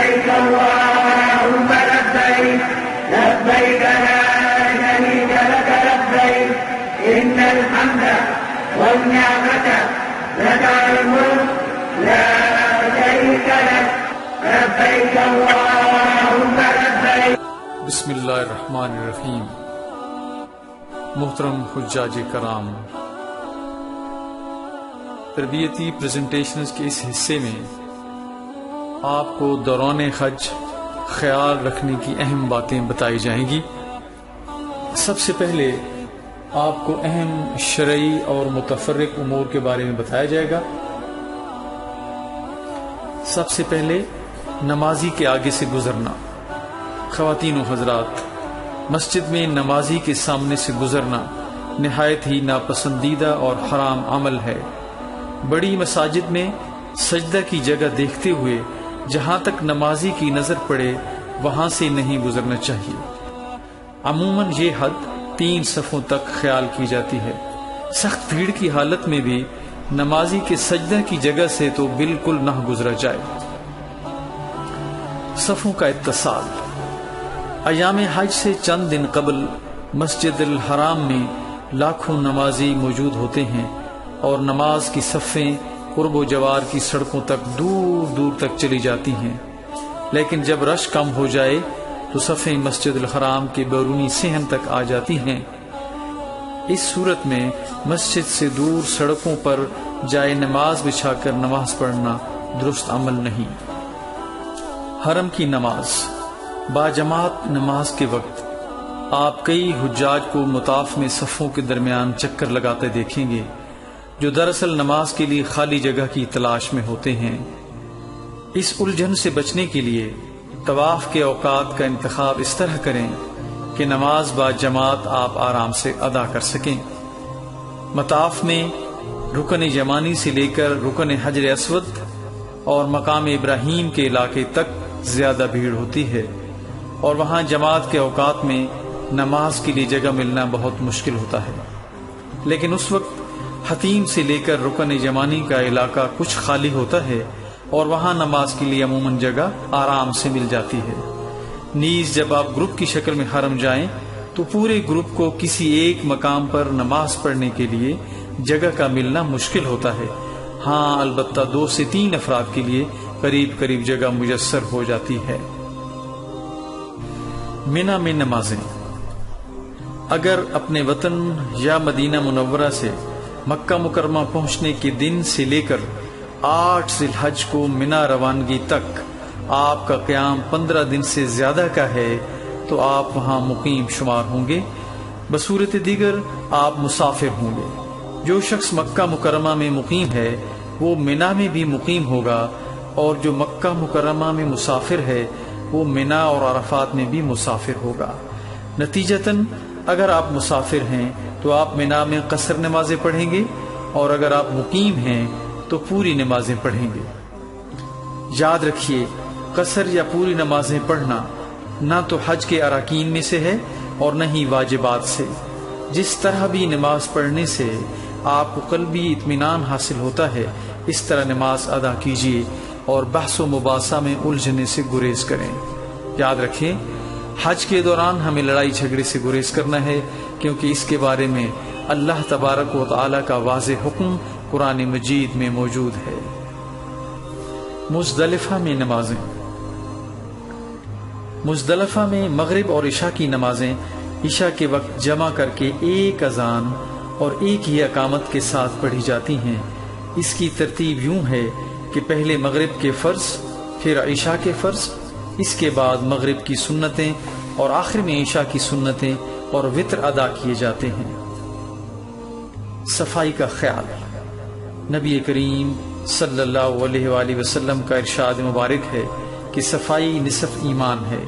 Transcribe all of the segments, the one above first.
لبيك اللهم لبيك لبيك لا شريك لك لبيك إن الحمد والنعمة لك الملك لا شريك لك لبيك اللهم لبيك. بسم اللہ الرحمن الرحیم. محترم حجاج کرام، تربیتی پریزنٹیشنز کے اس حصے میں آپ کو دوران حج خیال رکھنے کی اہم باتیں بتائی جائیں گی. سب سے پہلے آپ کو اہم شرعی اور متفرق امور کے بارے میں بتایا جائے گا. سب سے پہلے نمازی کے آگے سے گزرنا. خواتین و حضرات، مسجد میں نمازی کے سامنے سے گزرنا نہایت ہی ناپسندیدہ اور حرام عمل ہے. بڑی مساجد میں سجدہ کی جگہ دیکھتے ہوئے جہاں تک نمازی کی نظر پڑے وہاں سے نہیں گزرنا چاہیے. عموماً یہ حد 3 صفوں تک خیال کی جاتی ہے. سخت بھیڑ کی حالت میں بھی نمازی کے سجدہ کی جگہ سے تو بالکل نہ گزرا جائے. صفوں کا اتصال. ایام حج سے چند دن قبل مسجد الحرام میں لاکھوں نمازی موجود ہوتے ہیں اور نماز کی صفیں قرب و جوار کی سڑکوں تک دور دور تک چلی جاتی ہیں. لیکن جب رش کم ہو جائے تو صفیں مسجد الحرام کے بیرونی صحن تک آ جاتی ہیں. اس صورت میں مسجد سے دور سڑکوں پر جائے نماز بچھا کر نماز پڑھنا درست عمل نہیں. حرم کی نماز. باجماعت نماز کے وقت آپ کئی حجاج کو مطاف میں صفوں کے درمیان چکر لگاتے دیکھیں گے جو دراصل نماز کے لیے خالی جگہ کی تلاش میں ہوتے ہیں. اس الجھن سے بچنے کے لیے طواف کے اوقات کا انتخاب اس طرح کریں کہ نماز با جماعت آپ آرام سے ادا کر سکیں. مطاف میں رکن یمانی سے لے کر رکن حجر اسود اور مقام ابراہیم کے علاقے تک زیادہ بھیڑ ہوتی ہے اور وہاں جماعت کے اوقات میں نماز کے لیے جگہ ملنا بہت مشکل ہوتا ہے. لیکن اس وقت حتیم سے لے کر رکن یمانی کا علاقہ کچھ خالی ہوتا ہے اور وہاں نماز کے لیے عموماً جگہ آرام سے مل جاتی ہے. نیز جب آپ گروپ کی شکل میں حرم جائیں تو پورے گروپ کو کسی ایک مقام پر نماز پڑھنے کے لیے جگہ کا ملنا مشکل ہوتا ہے. ہاں البتہ 2 سے 3 افراد کے لیے قریب قریب جگہ میسر ہو جاتی ہے. مینا میں نمازیں. اگر اپنے وطن یا مدینہ منورہ سے مکہ مکرمہ پہنچنے کے دن سے لے کر 8 ذی الحج کو مینا روانگی تک آپ کا قیام 15 دن سے زیادہ کا ہے تو آپ وہاں مقیم شمار ہوں گے. بصورت دیگر آپ مسافر ہوں گے. جو شخص مکہ مکرمہ میں مقیم ہے وہ مینا میں بھی مقیم ہوگا اور جو مکہ مکرمہ میں مسافر ہے وہ مینا اور عرفات میں بھی مسافر ہوگا. نتیجتاً اگر آپ مسافر ہیں تو آپ مینا میں قصر نمازیں پڑھیں گے اور اگر آپ مقیم ہیں تو پوری نمازیں پڑھیں گے. یاد رکھیے، قصر یا پوری نمازیں پڑھنا نہ تو حج کے اراکین میں سے ہے اور نہ ہی واجبات سے. جس طرح بھی نماز پڑھنے سے آپ کو قلبی اطمینان حاصل ہوتا ہے اس طرح نماز ادا کیجیے اور بحث و مباحثہ میں الجھنے سے گریز کریں. یاد رکھیں، حج کے دوران ہمیں لڑائی جھگڑے سے گریز کرنا ہے کیونکہ اس کے بارے میں اللہ تبارک و تعالی کا واضح حکم قرآن مجید میں موجود ہے. مزدلفہ میں نمازیں. مزدلفہ میں مغرب اور عشاء کی نمازیں عشاء کے وقت جمع کر کے ایک اذان اور ایک ہی اقامت کے ساتھ پڑھی جاتی ہیں. اس کی ترتیب یوں ہے کہ پہلے مغرب کے فرض، پھر عشاء کے فرض، اس کے بعد مغرب کی سنتیں اور آخر میں عشاء کی سنتیں اور وتر ادا کیے جاتے ہیں. صفائی کا خیال. نبی کریم صلی اللہ علیہ وآلہ وسلم کا ارشاد مبارک ہے کہ صفائی نصف ایمان ہے.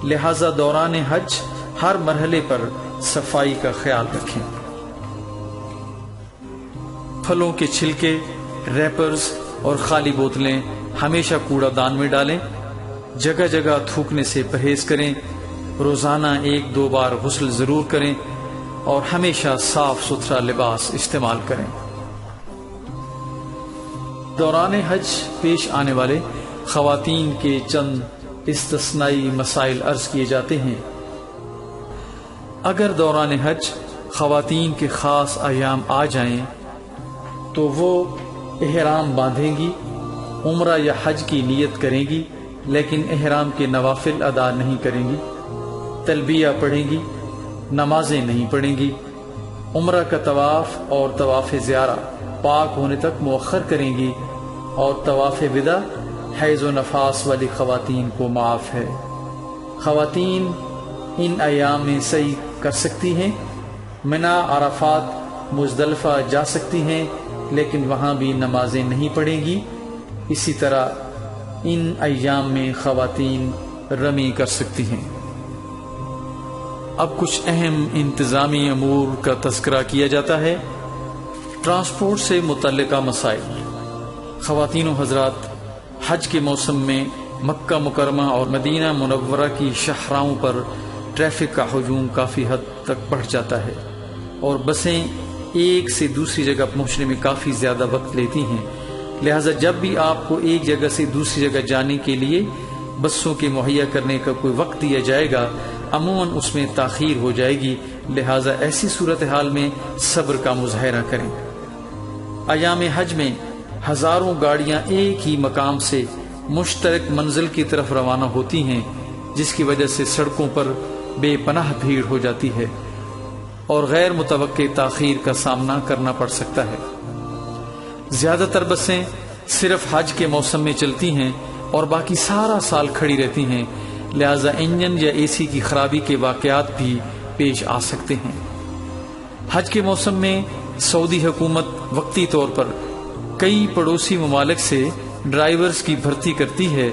لہذا دوران حج ہر مرحلے پر صفائی کا خیال رکھیں. پھلوں کے چھلکے، ریپرز اور خالی بوتلیں ہمیشہ کوڑا دان میں ڈالیں. جگہ جگہ تھوکنے سے پرہیز کریں. روزانہ 1-2 بار غسل ضرور کریں اور ہمیشہ صاف ستھرا لباس استعمال کریں. دوران حج پیش آنے والے خواتین کے چند استثنائی مسائل عرض کیے جاتے ہیں۔ اگر دوران حج خواتین کے خاص ایام آ جائیں تو وہ احرام باندھیں گی، عمرہ یا حج کی نیت کریں گی، لیکن احرام کے نوافل ادا نہیں کریں گی، تلبیہ پڑھیں گی، نمازیں نہیں پڑھیں گی، عمرہ کا طواف اور طواف زیارہ پاک ہونے تک مؤخر کریں گی، اور طواف وداع حیض و نفاس والی خواتین کو معاف ہے۔ خواتین ان ایام میں سعی کر سکتی ہیں، منا، عرفات، مزدلفہ جا سکتی ہیں، لیکن وہاں بھی نمازیں نہیں پڑھیں گی۔ اسی طرح ان ایام میں خواتین رمی کر سکتی ہیں۔ اب کچھ اہم انتظامی امور کا تذکرہ کیا جاتا ہے۔ ٹرانسپورٹ سے متعلقہ مسائل۔ خواتین و حضرات، حج کے موسم میں مکہ مکرمہ اور مدینہ منورہ کی شاہراہوں پر ٹریفک کا ہجوم کافی حد تک بڑھ جاتا ہے، اور بسیں ایک سے دوسری جگہ پہنچنے میں کافی زیادہ وقت لیتی ہیں۔ لہٰذا جب بھی آپ کو ایک جگہ سے دوسری جگہ جانے کے لیے بسوں کے مہیا کرنے کا کوئی وقت دیا جائے گا، عموماً اس میں تاخیر ہو جائے گی۔ لہٰذا ایسی صورتحال میں صبر کا مظاہرہ کریں۔ ایام حج میں ہزاروں گاڑیاں ایک ہی مقام سے مشترک منزل کی طرف روانہ ہوتی ہیں، جس کی وجہ سے سڑکوں پر بے پناہ بھیڑ ہو جاتی ہے اور غیر متوقع تاخیر کا سامنا کرنا پڑ سکتا ہے۔ زیادہ تر بسیں صرف حج کے موسم میں چلتی ہیں اور باقی سارا سال کھڑی رہتی ہیں، لہذا انجن یا اے سی کی خرابی کے واقعات بھی پیش آ سکتے ہیں۔ حج کے موسم میں سعودی حکومت وقتی طور پر کئی پڑوسی ممالک سے ڈرائیورز کی بھرتی کرتی ہے۔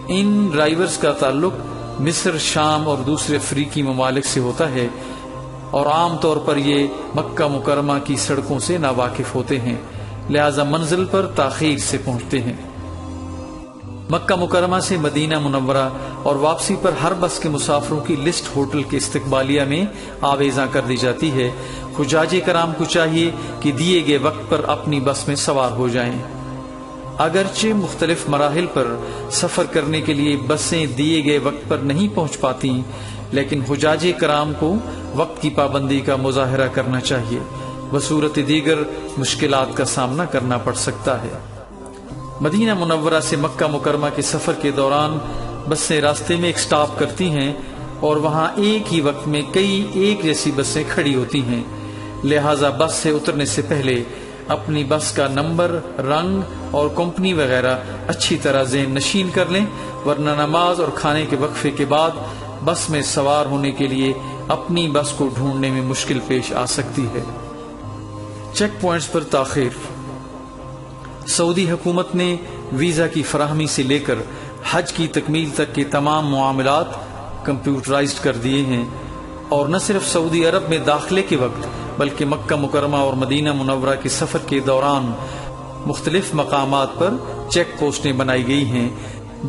ان ڈرائیورز کا تعلق مصر، شام اور دوسرے افریقی ممالک سے ہوتا ہے، اور عام طور پر یہ مکہ مکرمہ کی سڑکوں سے ناواقف ہوتے ہیں، لہذا منزل پر تاخیر سے پہنچتے ہیں۔ مکہ مکرمہ سے مدینہ منورہ اور واپسی پر ہر بس کے مسافروں کی لسٹ ہوٹل کے استقبالیہ میں آویزاں کر دی جاتی ہے۔ حجاج کرام کو چاہیے کہ دیے گئے وقت پر اپنی بس میں سوار ہو جائیں۔ اگرچہ مختلف مراحل پر سفر کرنے کے لیے بسیں دیے گئے وقت پر نہیں پہنچ پاتی، لیکن حجاج کرام کو وقت کی پابندی کا مظاہرہ کرنا چاہیے، بصورت دیگر مشکلات کا سامنا کرنا پڑ سکتا ہے۔ مدینہ منورہ سے مکہ مکرمہ کے سفر کے دوران بسیں راستے میں ایک سٹاپ کرتی ہیں، اور وہاں ایک ہی وقت میں کئی ایک جیسی بسیں کھڑی ہوتی ہیں، لہٰذا بس سے اترنے سے پہلے اپنی بس کا نمبر، رنگ اور کمپنی وغیرہ اچھی طرح ذہن نشین کر لیں، ورنہ نماز اور کھانے کے وقفے کے بعد بس میں سوار ہونے کے لیے اپنی بس کو ڈھونڈنے میں مشکل پیش آ سکتی ہے۔ چیک پوائنٹس پر تاخیر۔ سعودی حکومت نے ویزا کی فراہمی سے لے کر حج کی تکمیل تک کے تمام معاملات کمپیوٹرائزڈ کر دیے ہیں، اور نہ صرف سعودی عرب میں داخلے کے وقت بلکہ مکہ مکرمہ اور مدینہ منورہ کے سفر کے دوران مختلف مقامات پر چیک پوسٹیں بنائی گئی ہیں،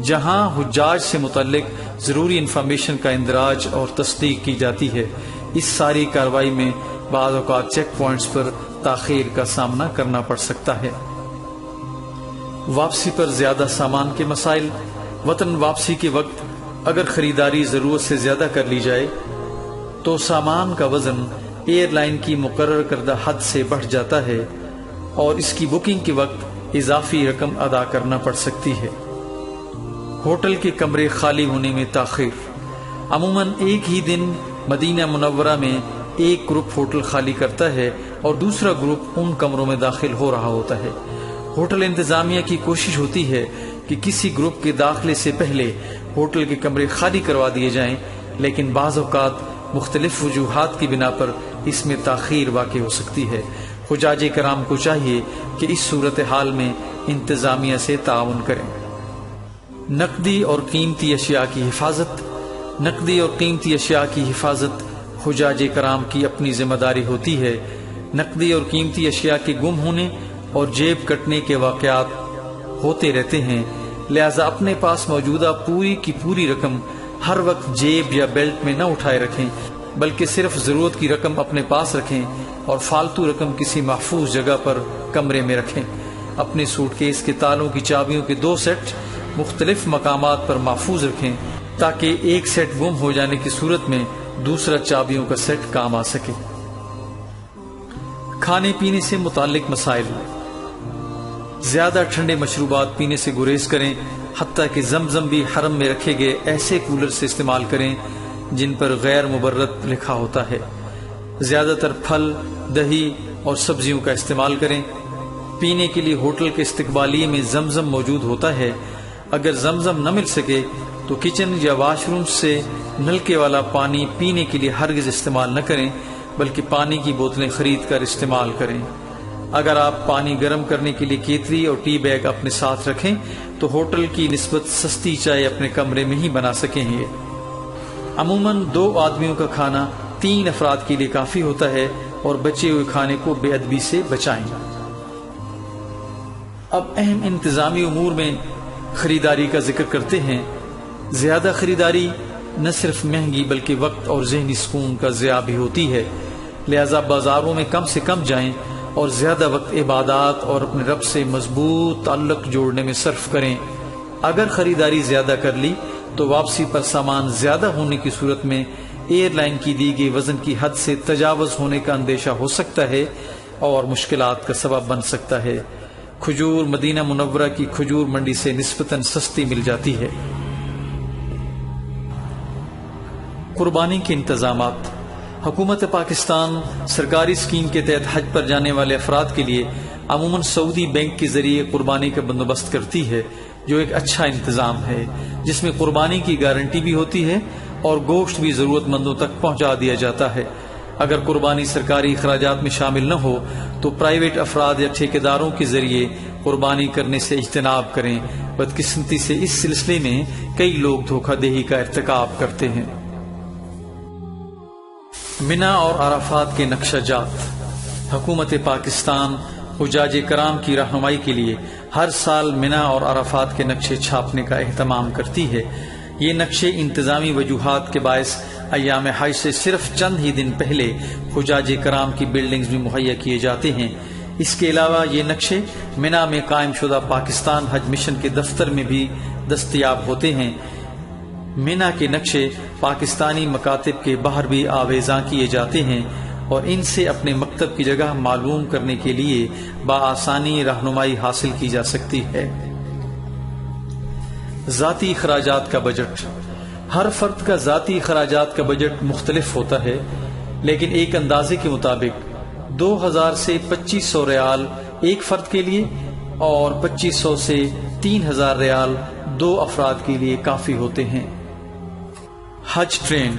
جہاں حجاج سے متعلق ضروری انفارمیشن کا اندراج اور تصدیق کی جاتی ہے۔ اس ساری کارروائی میں بعض اوقات چیک پوائنٹس پر تاخیر کا سامنا کرنا پڑ سکتا ہے۔ واپسی پر زیادہ سامان کے مسائل۔ وطن واپسی کے وقت اگر خریداری ضرورت سے زیادہ کر لی جائے تو سامان کا وزن ایئر لائن کی مقرر کردہ حد سے بڑھ جاتا ہے، اور اس کی بکنگ کے وقت اضافی رقم ادا کرنا پڑ سکتی ہے۔ ہوٹل کے کمرے خالی ہونے میں تاخیر۔ عموماً ایک ہی دن مدینہ منورہ میں ایک گروپ ہوٹل خالی کرتا ہے اور دوسرا گروپ ان کمروں میں داخل ہو رہا ہوتا ہے۔ ہوٹل انتظامیہ کی کوشش ہوتی ہے کہ کسی گروپ کے داخلے سے پہلے ہوٹل کے کمرے خالی کروا دیے جائیں، لیکن بعض اوقات مختلف وجوہات کی بنا پر اس میں تاخیر واقع ہو سکتی ہے۔ حجاج کرام کو چاہیے کہ اس صورتحال میں انتظامیہ سے تعاون کریں۔ نقدی اور قیمتی اشیاء کی حفاظت۔ نقدی اور قیمتی اشیاء کی حفاظت حجاج کرام کی اپنی ذمہ داری ہوتی ہے۔ نقدی اور قیمتی اشیاء کے گم ہونے اور جیب کٹنے کے واقعات ہوتے رہتے ہیں، لہذا اپنے پاس موجودہ پوری کی پوری رقم ہر وقت جیب یا بیلٹ میں نہ اٹھائے رکھیں، بلکہ صرف ضرورت کی رقم اپنے پاس رکھیں اور فالتو رقم کسی محفوظ جگہ پر کمرے میں رکھیں۔ اپنے سوٹ کیس کے تالوں کی چابیوں کے 2 سیٹ مختلف مقامات پر محفوظ رکھیں تاکہ ایک سیٹ گم ہو جانے کی صورت میں دوسرا چابیوں کا سیٹ کام آ سکے۔ کھانے پینے سے متعلق مسائل۔ زیادہ ٹھنڈے مشروبات پینے سے گریز کریں، حتیٰ کہ زمزم بھی حرم میں رکھے گئے ایسے کولر سے استعمال کریں جن پر غیر مبرد لکھا ہوتا ہے۔ زیادہ تر پھل، دہی اور سبزیوں کا استعمال کریں۔ پینے کے لیے ہوٹل کے استقبالیے میں زمزم موجود ہوتا ہے۔ اگر زمزم نہ مل سکے تو کچن یا واش روم سے نلکے والا پانی پینے کے لیے ہرگز استعمال نہ کریں، بلکہ پانی کی بوتلیں خرید کر استعمال کریں۔ اگر آپ پانی گرم کرنے کے لیے کیتلی اور ٹی بیگ اپنے ساتھ رکھیں تو ہوٹل کی نسبت سستی چائے اپنے کمرے میں ہی بنا سکیں گے۔ عموماً 2 آدمیوں کا کھانا 3 افراد کے لیے کافی ہوتا ہے، اور بچے ہوئے کھانے کو بے ادبی سے بچائیں۔ اب اہم انتظامی امور میں خریداری کا ذکر کرتے ہیں۔ زیادہ خریداری نہ صرف مہنگی بلکہ وقت اور ذہنی سکون کا ضیاع بھی ہوتی ہے، لہذا بازاروں میں کم سے کم جائیں اور زیادہ وقت عبادات اور اپنے رب سے مضبوط تعلق جوڑنے میں صرف کریں۔ اگر خریداری زیادہ کر لی تو واپسی پر سامان زیادہ ہونے کی صورت میں ایئر لائن کی دی گئی وزن کی حد سے تجاوز ہونے کا اندیشہ ہو سکتا ہے اور مشکلات کا سبب بن سکتا ہے۔ کھجور مدینہ منورہ کی کھجور منڈی سے نسبتاً سستی مل جاتی ہے۔ قربانی کے انتظامات۔ حکومت پاکستان سرکاری اسکیم کے تحت حج پر جانے والے افراد کے لیے عموماً سعودی بینک کے ذریعے قربانی کا بندوبست کرتی ہے، جو ایک اچھا انتظام ہے، جس میں قربانی کی گارنٹی بھی ہوتی ہے اور گوشت بھی ضرورت مندوں تک پہنچا دیا جاتا ہے۔ اگر قربانی سرکاری اخراجات میں شامل نہ ہو تو پرائیویٹ افراد یا ٹھیکیداروں کے ذریعے قربانی کرنے سے اجتناب کریں۔ بدقسمتی سے اس سلسلے میں کئی لوگ دھوکہ دہی کا ارتکاب کرتے ہیں۔ منا اور عرفات کے نقشہ جات۔ حکومت پاکستان حجاج کرام کی رہنمائی کے لیے ہر سال منا اور عرفات کے نقشے چھاپنے کا اہتمام کرتی ہے۔ یہ نقشے انتظامی وجوہات کے باعث ایام حج سے صرف چند ہی دن پہلے حجاج کرام کی بلڈنگز میں مہیا کیے جاتے ہیں۔ اس کے علاوہ یہ نقشے منا میں قائم شدہ پاکستان حج مشن کے دفتر میں بھی دستیاب ہوتے ہیں۔ منا کے نقشے پاکستانی مکاتب کے باہر بھی آویزاں کیے جاتے ہیں اور ان سے اپنے مکتب کی جگہ معلوم کرنے کے لیے بآسانی رہنمائی حاصل کی جا سکتی ہے۔ ذاتی اخراجات کا بجٹ۔ ہر فرد کا ذاتی اخراجات کا بجٹ مختلف ہوتا ہے، لیکن ایک اندازے کے مطابق 2000 سے 2500 ریال ایک فرد کے لیے اور 2500 سے 3000 ریال 2 افراد کے لیے کافی ہوتے ہیں۔ حج ٹرین۔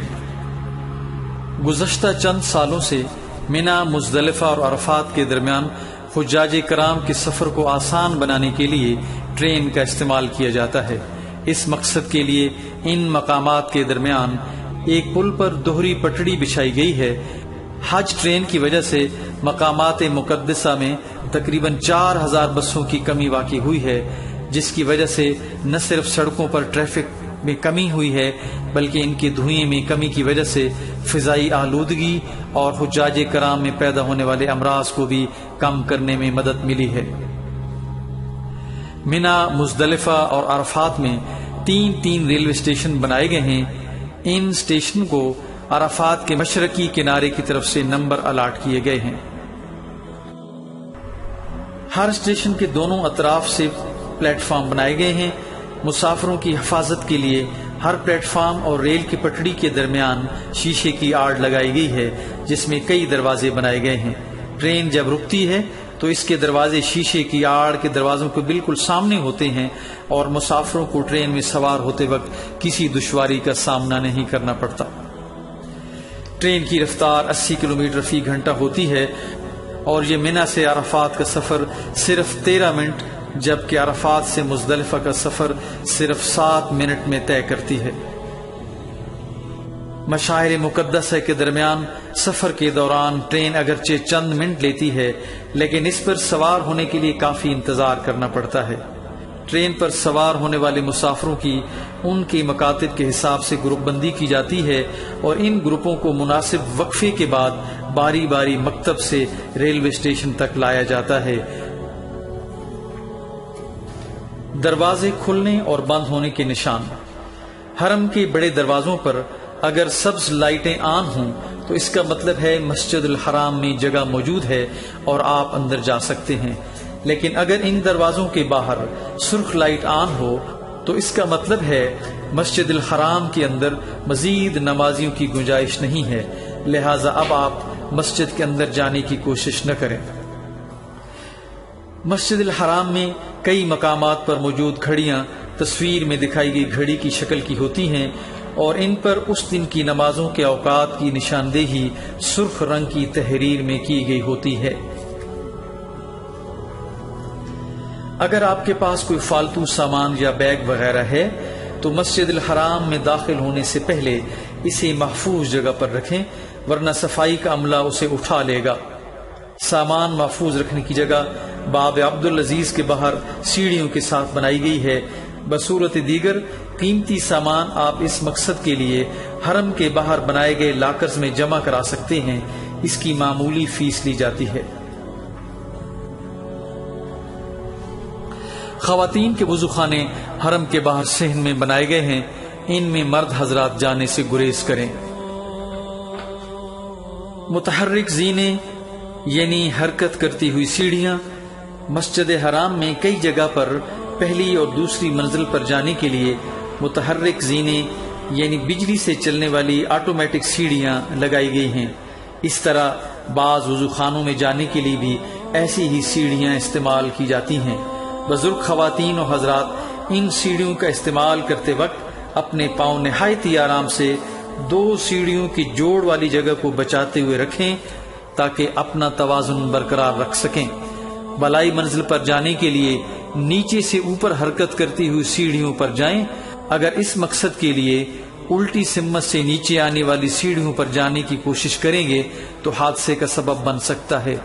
گزشتہ چند سالوں سے منا، مزدلفہ اور عرفات کے درمیان حجاج کرام کے سفر کو آسان بنانے کے لیے ٹرین کا استعمال کیا جاتا ہے۔ اس مقصد کے لیے ان مقامات کے درمیان ایک پل پر دوہری پٹڑی بچھائی گئی ہے۔ حج ٹرین کی وجہ سے مقامات مقدسہ میں تقریباً 4000 بسوں کی کمی واقع ہوئی ہے، جس کی وجہ سے نہ صرف سڑکوں پر ٹریفک میں کمی ہوئی ہے بلکہ ان کے دھوئیں میں کمی کی وجہ سے فضائی آلودگی اور حجاج کرام میں پیدا ہونے والے امراض کو بھی کم کرنے میں مدد ملی ہے۔ منا، مزدلفہ اور عرفات میں 3 ریلوے اسٹیشن بنائے گئے ہیں۔ ان اسٹیشن کو عرفات کے مشرقی کنارے کی طرف سے نمبر الاٹ کیے گئے ہیں۔ ہر اسٹیشن کے دونوں اطراف سے پلیٹ فارم بنائے گئے ہیں۔ مسافروں کی حفاظت کے لیے ہر پلیٹ فارم اور ریل کی پٹڑی کے درمیان شیشے کی آڑ لگائی گئی ہے، جس میں کئی دروازے بنائے گئے ہیں۔ ٹرین جب رکتی ہے تو اس کے دروازے شیشے کی آڑ کے دروازوں کے بالکل سامنے ہوتے ہیں اور مسافروں کو ٹرین میں سوار ہوتے وقت کسی دشواری کا سامنا نہیں کرنا پڑتا۔ ٹرین کی رفتار 80 کلومیٹر فی گھنٹہ ہوتی ہے اور یہ منا سے عرفات کا سفر صرف 13 منٹ جبکہ عرفات سے مزدلفہ کا سفر صرف 7 منٹ میں طے کرتی ہے۔ مشاعر مقدسہ کے درمیان سفر کے دوران ٹرین اگرچہ چند منٹ لیتی ہے لیکن اس پر سوار ہونے کے لیے کافی انتظار کرنا پڑتا ہے۔ ٹرین پر سوار ہونے والے مسافروں کی ان کے مکاتب کے حساب سے گروپ بندی کی جاتی ہے اور ان گروپوں کو مناسب وقفے کے بعد باری باری مکتب سے ریلوے اسٹیشن تک لایا جاتا ہے۔ دروازے کھلنے اور بند ہونے کے نشان۔ حرم کے بڑے دروازوں پر اگر سبز لائٹیں آن ہوں تو اس کا مطلب ہے مسجد الحرام میں جگہ موجود ہے اور آپ اندر جا سکتے ہیں، لیکن اگر ان دروازوں کے باہر سرخ لائٹ آن ہو تو اس کا مطلب ہے مسجد الحرام کے اندر مزید نمازیوں کی گنجائش نہیں ہے، لہٰذا اب آپ مسجد کے اندر جانے کی کوشش نہ کریں۔ مسجد الحرام میں کئی مقامات پر موجود گھڑیاں تصویر میں دکھائی گئی گھڑی کی شکل کی ہوتی ہیں اور ان پر اس دن کی نمازوں کے اوقات کی نشاندہی سرخ رنگ کی تحریر میں کی گئی ہوتی ہے۔ اگر آپ کے پاس کوئی فالتو سامان یا بیگ وغیرہ ہے تو مسجد الحرام میں داخل ہونے سے پہلے اسے محفوظ جگہ پر رکھیں، ورنہ صفائی کا عملہ اسے اٹھا لے گا۔ سامان محفوظ رکھنے کی جگہ باب عبدالعزیز کے باہر سیڑھیوں کے ساتھ بنائی گئی ہے۔ بصورت دیگر قیمتی سامان آپ اس مقصد کے لیے حرم کے باہر بنائے گئے لاکرز میں جمع کرا سکتے ہیں، اس کی معمولی فیس لی جاتی ہے۔ خواتین کے وضو خانے حرم کے باہر صحن میں بنائے گئے ہیں، ان میں مرد حضرات جانے سے گریز کریں۔ متحرک زینے یعنی حرکت کرتی ہوئی سیڑھیاں۔ مسجد حرام میں کئی جگہ پر پہلی اور دوسری منزل پر جانے کے لیے متحرک زینے یعنی بجلی سے چلنے والی آٹومیٹک سیڑھیاں لگائی گئی ہیں۔ اس طرح بعض وضو خانوں میں جانے کے لیے بھی ایسی ہی سیڑھیاں استعمال کی جاتی ہیں۔ بزرگ خواتین و حضرات ان سیڑھیوں کا استعمال کرتے وقت اپنے پاؤں نہایت ہی آرام سے دو سیڑھیوں کی جوڑ والی جگہ کو بچاتے ہوئے رکھیں تاکہ اپنا توازن برقرار رکھ سکیں۔ بالائی منزل پر جانے کے لیے نیچے سے اوپر حرکت کرتی ہوئی سیڑھیوں پر جائیں۔ اگر اس مقصد کے لیے الٹی سمت سے نیچے آنے والی سیڑھیوں پر جانے کی کوشش کریں گے تو حادثے کا سبب بن سکتا ہے۔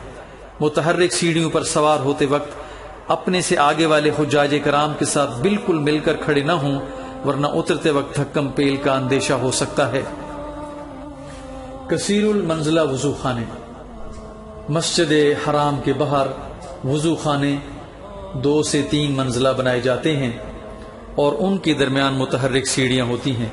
متحرک سیڑھیوں پر سوار ہوتے وقت اپنے سے آگے والے حجاج کرام کے ساتھ بالکل مل کر کھڑے نہ ہوں، ورنہ اترتے وقت دھکم پیل کا اندیشہ ہو سکتا ہے۔ کثیر المنزلہ وضو خانے۔ مسجد حرام کے باہر وضو خانے 2 سے 3 منزلہ بنائے جاتے ہیں اور ان کے درمیان متحرک سیڑھیاں ہوتی ہیں۔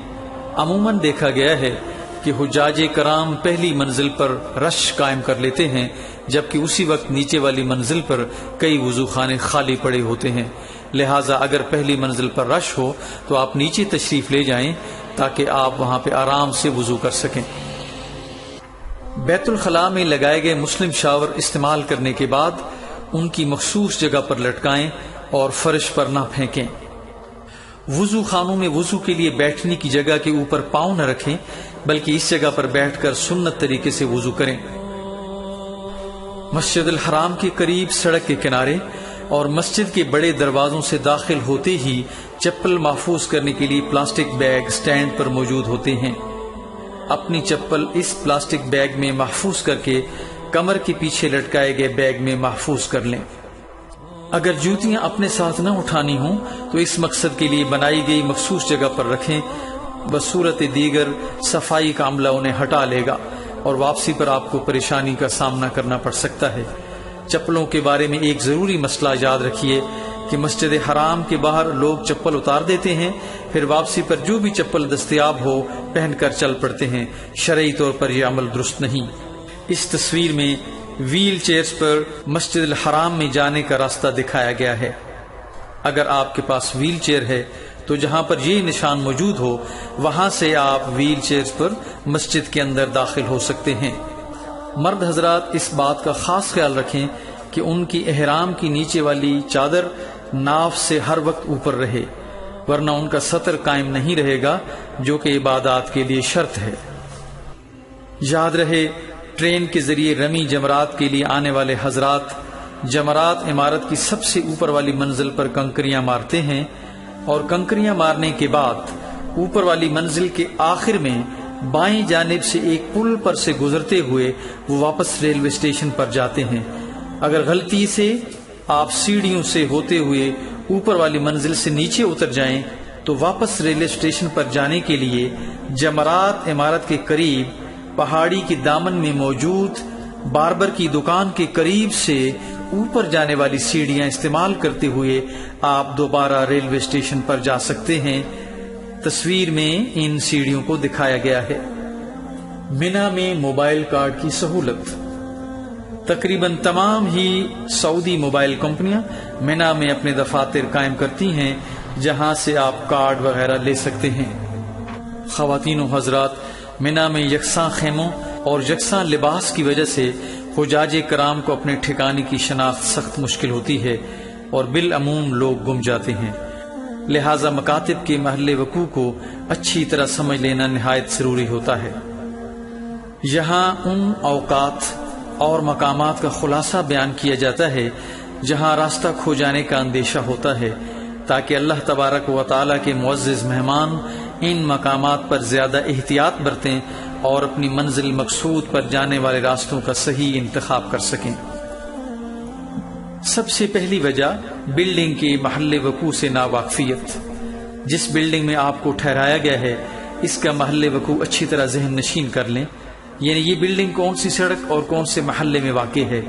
عموماً دیکھا گیا ہے کہ حجاج کرام پہلی منزل پر رش قائم کر لیتے ہیں، جبکہ اسی وقت نیچے والی منزل پر کئی وضو خانے خالی پڑے ہوتے ہیں، لہٰذا اگر پہلی منزل پر رش ہو تو آپ نیچے تشریف لے جائیں تاکہ آپ وہاں پہ آرام سے وضو کر سکیں۔ بیت الخلاء میں لگائے گئے مسلم شاور استعمال کرنے کے بعد ان کی مخصوص جگہ پر لٹکائیں اور فرش پر نہ پھینکیں۔ وضو خانوں میں وضو کے لیے بیٹھنے کی جگہ کے اوپر پاؤں نہ رکھیں، بلکہ اس جگہ پر بیٹھ کر سنت طریقے سے وضو کریں۔ مسجد الحرام کے قریب سڑک کے کنارے اور مسجد کے بڑے دروازوں سے داخل ہوتے ہی چپل محفوظ کرنے کے لیے پلاسٹک بیگ سٹینڈ پر موجود ہوتے ہیں۔ اپنی چپل اس پلاسٹک بیگ میں محفوظ کر کے کمر کے پیچھے لٹکائے گئے بیگ میں محفوظ کر لیں۔ اگر جوتیاں اپنے ساتھ نہ اٹھانی ہوں تو اس مقصد کے لیے بنائی گئی مخصوص جگہ پر رکھیں، بصورت دیگر صفائی کا عملہ انہیں ہٹا لے گا اور واپسی پر آپ کو پریشانی کا سامنا کرنا پڑ سکتا ہے۔ چپلوں کے بارے میں ایک ضروری مسئلہ یاد رکھیے کہ مسجد حرام کے باہر لوگ چپل اتار دیتے ہیں، پھر واپسی پر جو بھی چپل دستیاب ہو پہن کر چل پڑتے ہیں۔ شرعی طور پر یہ عمل درست نہیں۔ اس تصویر میں ویل چیئرز پر مسجد الحرام میں جانے کا راستہ دکھایا گیا ہے۔ اگر آپ کے پاس ویل چیئر ہے تو جہاں پر یہ نشان موجود ہو وہاں سے آپ ویل چیئرز پر مسجد کے اندر داخل ہو سکتے ہیں۔ مرد حضرات اس بات کا خاص خیال رکھیں کہ ان کی احرام کی نیچے والی چادر ناف سے ہر وقت اوپر رہے، ورنہ ان کا سطر قائم نہیں رہے گا، جو کہ عبادات کے لیے شرط ہے۔ یاد رہے، ٹرین کے ذریعے رمی جمرات کے لیے آنے والے حضرات جمرات عمارت کی سب سے اوپر والی منزل پر کنکریاں مارتے ہیں اور کنکریاں مارنے کے بعد اوپر والی منزل کے آخر میں بائیں جانب سے ایک پل پر سے گزرتے ہوئے وہ واپس ریلوے اسٹیشن پر جاتے ہیں۔ اگر غلطی سے آپ سیڑھیوں سے ہوتے ہوئے اوپر والی منزل سے نیچے اتر جائیں تو واپس ریلوے اسٹیشن پر جانے کے لیے جمرات عمارت کے قریب پہاڑی کے دامن میں موجود باربر کی دکان کے قریب سے اوپر جانے والی سیڑھیاں استعمال کرتے ہوئے آپ دوبارہ ریلوے اسٹیشن پر جا سکتے ہیں۔ تصویر میں ان سیڑھیوں کو دکھایا گیا ہے۔ منا میں موبائل کارڈ کی سہولت۔ تقریباً تمام ہی سعودی موبائل کمپنیاں منا میں اپنے دفاتر قائم کرتی ہیں، جہاں سے آپ کارڈ وغیرہ لے سکتے ہیں۔ خواتین و حضرات، منا میں یکساں خیموں اور یکساں لباس کی وجہ سے حجاج کرام کو اپنے ٹھکانے کی شناخت سخت مشکل ہوتی ہے اور بالعموم لوگ گم جاتے ہیں، لہذا مکاتب کے محل وقوع کو اچھی طرح سمجھ لینا نہایت ضروری ہوتا ہے۔ یہاں ان اوقات اور مقامات کا خلاصہ بیان کیا جاتا ہے جہاں راستہ کھو جانے کا اندیشہ ہوتا ہے، تاکہ اللہ تبارک و تعالیٰ کے معزز مہمان ان مقامات پر زیادہ احتیاط برتیں اور اپنی منزل مقصود پر جانے والے راستوں کا صحیح انتخاب کر سکیں۔ سب سے پہلی وجہ بلڈنگ کے محل وقوع سے ناواقفیت۔ جس بلڈنگ میں آپ کو ٹھہرایا گیا ہے اس کا محل وقوع اچھی طرح ذہن نشین کر لیں، یعنی یہ بلڈنگ کون سی سڑک اور کون سے محلے میں واقع ہے۔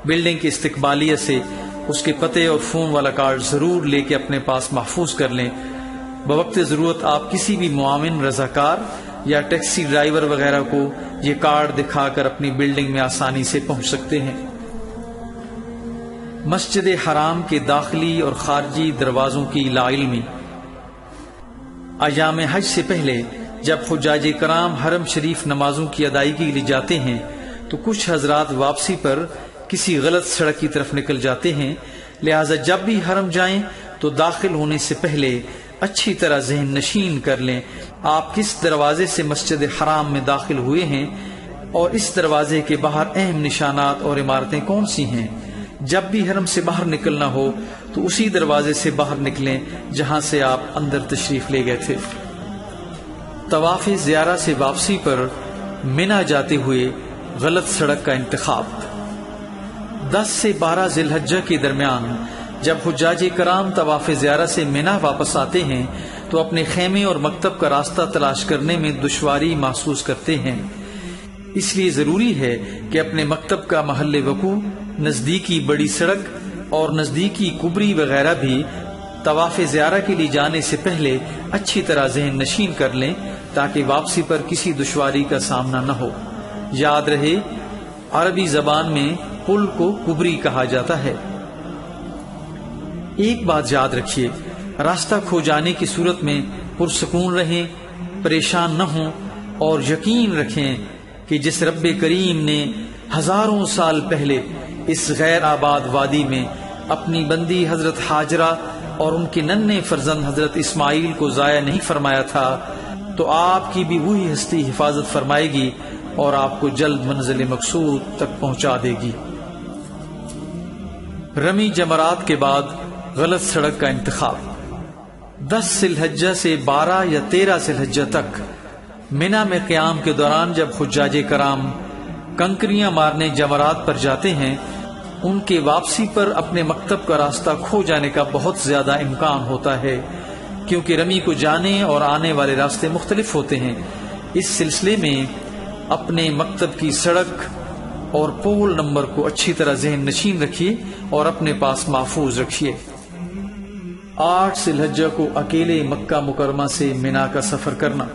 بلڈنگ کے استقبالیہ سے اس کے پتے اور فون والا کارڈ ضرور لے کے اپنے پاس محفوظ کر لیں۔ بوقت ضرورت آپ کسی بھی معاون، رضاکار یا ٹیکسی ڈرائیور وغیرہ کو یہ کارڈ دکھا کر اپنی بلڈنگ میں آسانی سے پہنچ سکتے ہیں۔ مسجد حرام کے داخلی اور خارجی دروازوں کی لاعلمی۔ ایام حج سے پہلے جب حجاج کرام حرم شریف نمازوں کی ادائیگی کے لیے جاتے ہیں تو کچھ حضرات واپسی پر کسی غلط سڑک کی طرف نکل جاتے ہیں، لہذا جب بھی حرم جائیں تو داخل ہونے سے پہلے اچھی طرح ذہن نشین کر لیں آپ کس دروازے سے مسجد حرام میں داخل ہوئے ہیں اور اس دروازے کے باہر اہم نشانات اور عمارتیں کون سی ہیں۔ جب بھی حرم سے باہر نکلنا ہو تو اسی دروازے سے باہر نکلیں جہاں سے آپ اندر تشریف لے گئے تھے۔ طواف زیارہ سے واپسی پر منا جاتے ہوئے غلط سڑک کا انتخاب۔ 10 سے 12 ذی الحجہ کے درمیان جب حجاج کرام طواف زیارہ سے منا واپس آتے ہیں تو اپنے خیمے اور مکتب کا راستہ تلاش کرنے میں دشواری محسوس کرتے ہیں، اس لیے ضروری ہے کہ اپنے مکتب کا محل وقوع، نزدیکی بڑی سڑک اور نزدیکی کبری وغیرہ بھی طواف زیارہ کے لیے جانے سے پہلے اچھی طرح ذہن نشین کر لیں تاکہ واپسی پر کسی دشواری کا سامنا نہ ہو۔ یاد رہے، عربی زبان میں پل کو کبری کہا جاتا ہے۔ ایک بات یاد رکھیے، راستہ کھو جانے کی صورت میں پرسکون رہیں، پریشان نہ ہوں اور یقین رکھیں کہ جس رب کریم نے ہزاروں سال پہلے اس غیر آباد وادی میں اپنی بندی حضرت ہاجرہ اور ان کے ننھے فرزند حضرت اسماعیل کو ضائع نہیں فرمایا تھا تو آپ کی بھی وہی ہستی حفاظت فرمائے گی اور آپ کو جلد منزل مقصود تک پہنچا دے گی۔ رمی جمرات کے بعد غلط سڑک کا انتخاب۔ 10 ذی الحجہ سے 12 یا 13 ذی الحجہ تک منا میں قیام کے دوران جب حجاج کرام کنکریاں مارنے جمرات پر جاتے ہیں، ان کے واپسی پر اپنے مکتب کا راستہ کھو جانے کا بہت زیادہ امکان ہوتا ہے، کیونکہ رمی کو جانے اور آنے والے راستے مختلف ہوتے ہیں۔ اس سلسلے میں اپنے مکتب کی سڑک اور پول نمبر کو اچھی طرح ذہن نشین رکھیے اور اپنے پاس محفوظ رکھیے۔ 8 ذی الحجہ کو اکیلے مکہ مکرمہ سے منا کا سفر کرنا۔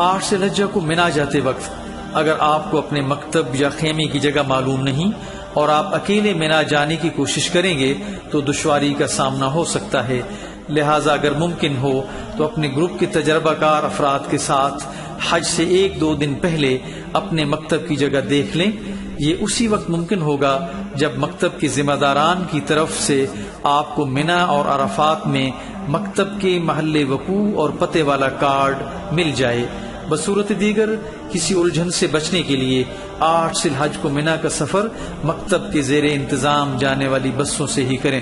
8 ذی الحجہ کو منا جاتے وقت اگر آپ کو اپنے مکتب یا خیمے کی جگہ معلوم نہیں اور آپ اکیلے منا جانے کی کوشش کریں گے تو دشواری کا سامنا ہو سکتا ہے، لہٰذا اگر ممکن ہو تو اپنے گروپ کے تجربہ کار افراد کے ساتھ حج سے 1-2 دن پہلے اپنے مکتب کی جگہ دیکھ لیں۔ یہ اسی وقت ممکن ہوگا جب مکتب کے ذمہ داران کی طرف سے آپ کو منا اور عرفات میں مکتب کے محل وقوع اور پتے والا کارڈ مل جائے۔ بصورت دیگر کسی الجھن سے بچنے کے لیے 8 ذی الحجہ کو منا کا سفر مکتب کے زیر انتظام جانے والی بسوں سے ہی کریں۔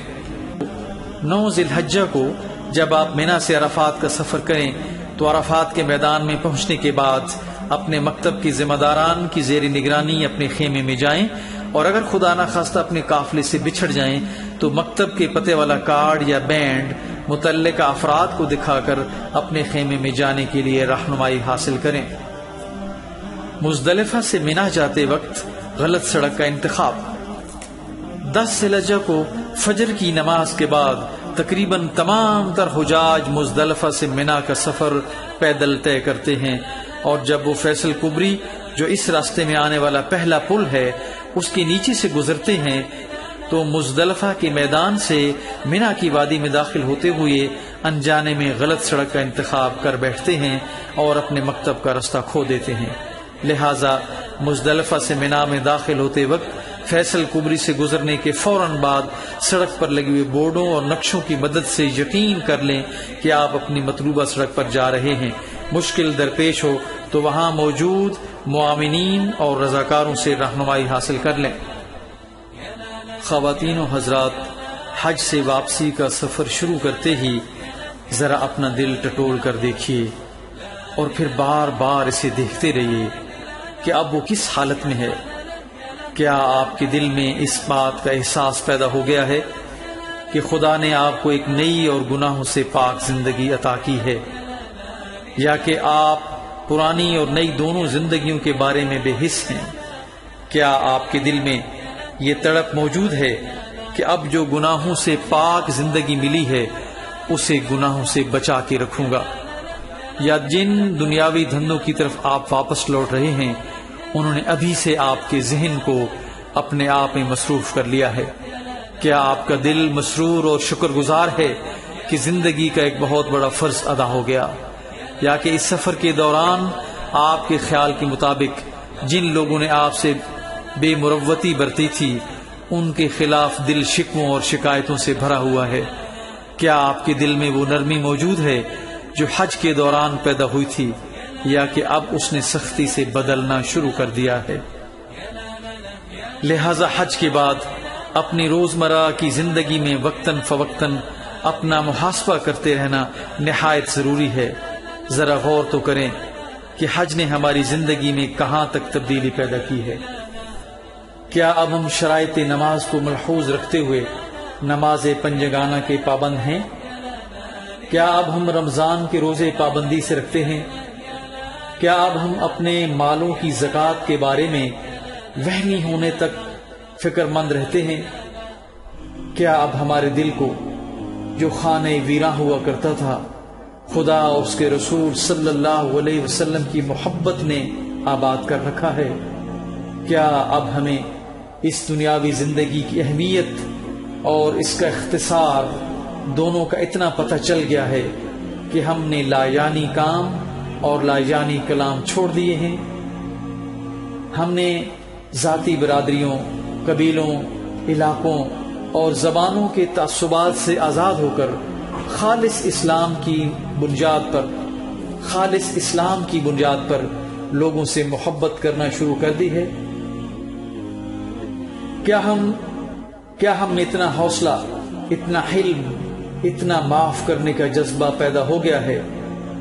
9 ذی الحجہ کو جب آپ منا سے عرفات کا سفر کریں تو عرفات کے میدان میں پہنچنے کے بعد اپنے مکتب کے ذمہ داران کی زیر نگرانی اپنے خیمے میں جائیں، اور اگر خدا نخواستہ اپنے قافلے سے بچھڑ جائیں تو مکتب کے پتے والا کارڈ یا بینڈ متعلقہ افراد کو دکھا کر اپنے خیمے میں جانے کے لیے رہنمائی حاصل کریں۔ مزدلفہ سے منا جاتے وقت غلط سڑک کا انتخاب۔ 10 ذوالحجہ کو فجر کی نماز کے بعد تقریباً تمام تر حجاج مزدلفہ سے منا کا سفر پیدل طے کرتے ہیں، اور جب وہ فیصل کبری جو اس راستے میں آنے والا پہلا پل ہے اس کے نیچے سے گزرتے ہیں تو مزدلفہ کے میدان سے منا کی وادی میں داخل ہوتے ہوئے انجانے میں غلط سڑک کا انتخاب کر بیٹھتے ہیں اور اپنے مکتب کا راستہ کھو دیتے ہیں۔ لہٰذا مزدلفہ سے منا میں داخل ہوتے وقت فیصل کبری سے گزرنے کے فوراً بعد سڑک پر لگے ہوئے بورڈوں اور نقشوں کی مدد سے یقین کر لیں کہ آپ اپنی مطلوبہ سڑک پر جا رہے ہیں۔ مشکل درپیش ہو تو وہاں موجود معاونین اور رضاکاروں سے رہنمائی حاصل کر لیں۔ خواتین و حضرات، حج سے واپسی کا سفر شروع کرتے ہی ذرا اپنا دل ٹٹول کر دیکھیے اور پھر بار بار اسے دیکھتے رہیے کہ اب وہ کس حالت میں ہے۔ کیا آپ کے دل میں اس بات کا احساس پیدا ہو گیا ہے کہ خدا نے آپ کو ایک نئی اور گناہوں سے پاک زندگی عطا کی ہے، یا کہ آپ پرانی اور نئی دونوں زندگیوں کے بارے میں بے حس ہیں؟ کیا آپ کے دل میں یہ تڑپ موجود ہے کہ اب جو گناہوں سے پاک زندگی ملی ہے اسے گناہوں سے بچا کے رکھوں گا؟ یا جن دنیاوی دھندوں کی طرف آپ واپس لوٹ رہے ہیں انہوں نے ابھی سے آپ کے ذہن کو اپنے آپ میں مصروف کر لیا ہے؟ کیا آپ کا دل مسرور اور شکر گزار ہے کہ زندگی کا ایک بہت بڑا فرض ادا ہو گیا؟ یا کہ اس سفر کے دوران آپ کے خیال کے مطابق جن لوگوں نے آپ سے بے مروتی برتی تھی ان کے خلاف دل شکووں اور شکایتوں سے بھرا ہوا ہے؟ کیا آپ کے دل میں وہ نرمی موجود ہے جو حج کے دوران پیدا ہوئی تھی، یا کہ اب اس نے سختی سے بدلنا شروع کر دیا ہے؟ لہذا حج کے بعد اپنی روزمرہ کی زندگی میں وقتاً فوقتاً اپنا محاسبہ کرتے رہنا نہایت ضروری ہے۔ ذرا غور تو کریں کہ حج نے ہماری زندگی میں کہاں تک تبدیلی پیدا کی ہے۔ کیا اب ہم شرائط نماز کو ملحوظ رکھتے ہوئے نماز پنجگانہ کے پابند ہیں؟ کیا اب ہم رمضان کے روزے پابندی سے رکھتے ہیں؟ کیا اب ہم اپنے مالوں کی زکوٰۃ کے بارے میں وہمی ہونے تک فکر مند رہتے ہیں؟ کیا اب ہمارے دل کو جو خانہ ویراں ہوا کرتا تھا خدا اور اس کے رسول صلی اللہ علیہ وسلم کی محبت نے آباد کر رکھا ہے؟ کیا اب ہمیں اس دنیاوی زندگی کی اہمیت اور اس کا اختصار دونوں کا اتنا پتہ چل گیا ہے کہ ہم نے لا یعنی کام اور لا یعنی کلام چھوڑ دیے ہیں؟ ہم نے ذاتی برادریوں، قبیلوں، علاقوں اور زبانوں کے تعصبات سے آزاد ہو کر خالص اسلام کی بنیاد پر لوگوں سے محبت کرنا شروع کر دی ہے؟ کیا ہم میں اتنا حوصلہ، اتنا حلم، اتنا معاف کرنے کا جذبہ پیدا ہو گیا ہے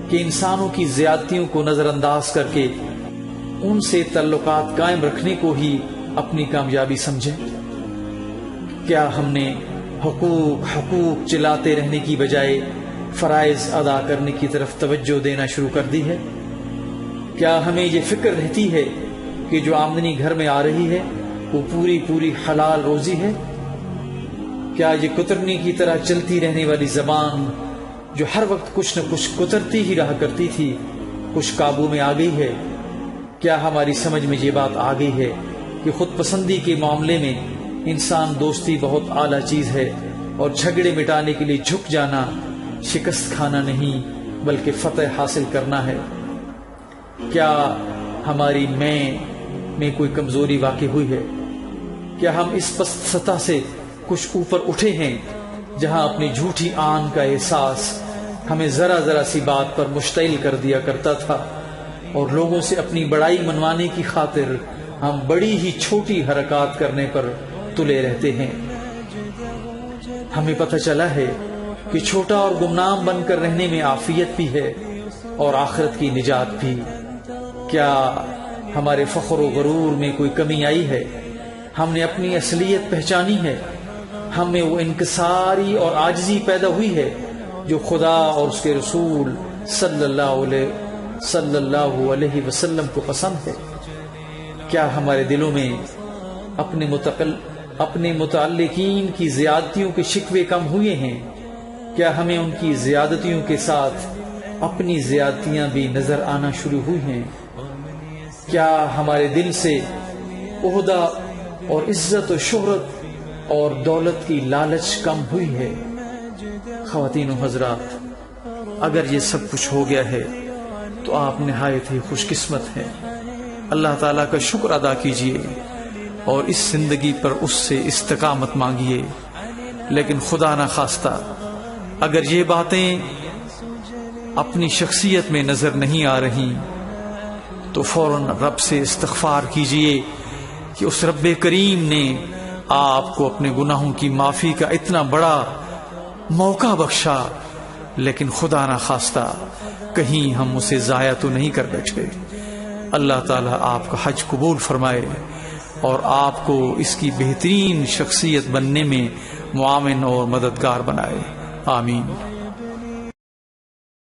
کہ انسانوں کی زیادتیوں کو نظر انداز کر کے ان سے تعلقات قائم رکھنے کو ہی اپنی کامیابی سمجھیں؟ کیا ہم نے حقوق چلاتے رہنے کی بجائے فرائض ادا کرنے کی طرف توجہ دینا شروع کر دی ہے؟ کیا ہمیں یہ فکر رہتی ہے کہ جو آمدنی گھر میں آ رہی ہے وہ پوری حلال روزی ہے؟ کیا یہ کترنی کی طرح چلتی رہنے والی زبان جو ہر وقت کچھ نہ کچھ کترتی ہی رہا کرتی تھی کچھ قابو میں آ گئی ہے؟ کیا ہماری سمجھ میں یہ بات آ گئی ہے کہ خود پسندی کے معاملے میں انسان دوستی بہت اعلیٰ چیز ہے اور جھگڑے مٹانے کے لیے جھک جانا شکست کھانا نہیں بلکہ فتح حاصل کرنا ہے؟ کیا ہماری میں کوئی کمزوری واقع ہوئی ہے؟ کیا ہم اس پست سطح سے کچھ اوپر اٹھے ہیں جہاں اپنی جھوٹی آن کا احساس ہمیں ذرا سی بات پر مشتعل کر دیا کرتا تھا اور لوگوں سے اپنی بڑائی منوانے کی خاطر ہم بڑی ہی چھوٹی حرکات کرنے پر تلے رہتے ہیں؟ ہمیں پتہ چلا ہے کہ چھوٹا اور گمنام بن کر رہنے میں عافیت بھی ہے اور آخرت کی نجات بھی۔ کیا ہمارے فخر و غرور میں کوئی کمی آئی ہے؟ ہم نے اپنی اصلیت پہچانی ہے؟ ہم میں وہ انکساری اور عاجزی پیدا ہوئی ہے جو خدا اور اس کے رسول صلی اللہ علیہ وسلم کو پسند ہے؟ کیا ہمارے دلوں میں اپنے اپنے متعلقین کی زیادتیوں کے شکوے کم ہوئے ہیں؟ کیا ہمیں ان کی زیادتیوں کے ساتھ اپنی زیادتیاں بھی نظر آنا شروع ہوئی ہیں؟ کیا ہمارے دل سے عہدہ اور عزت و شہرت اور دولت کی لالچ کم ہوئی ہے؟ خواتین و حضرات، اگر یہ سب کچھ ہو گیا ہے تو آپ نہایت ہی خوش قسمت ہیں۔ اللہ تعالیٰ کا شکر ادا کیجئے اور اس زندگی پر اس سے استقامت مانگیے۔ لیکن خدا نہ خواستہ اگر یہ باتیں اپنی شخصیت میں نظر نہیں آ رہی تو فوراً رب سے استغفار کیجئے کہ اس رب کریم نے آپ کو اپنے گناہوں کی معافی کا اتنا بڑا موقع بخشا، لیکن خدا نہ خواستہ کہیں ہم اسے ضائع تو نہیں کر بیٹھے۔ اللہ تعالیٰ آپ کا حج قبول فرمائے اور آپ کو اس کی بہترین شخصیت بننے میں معاون اور مددگار بنائے، آمین۔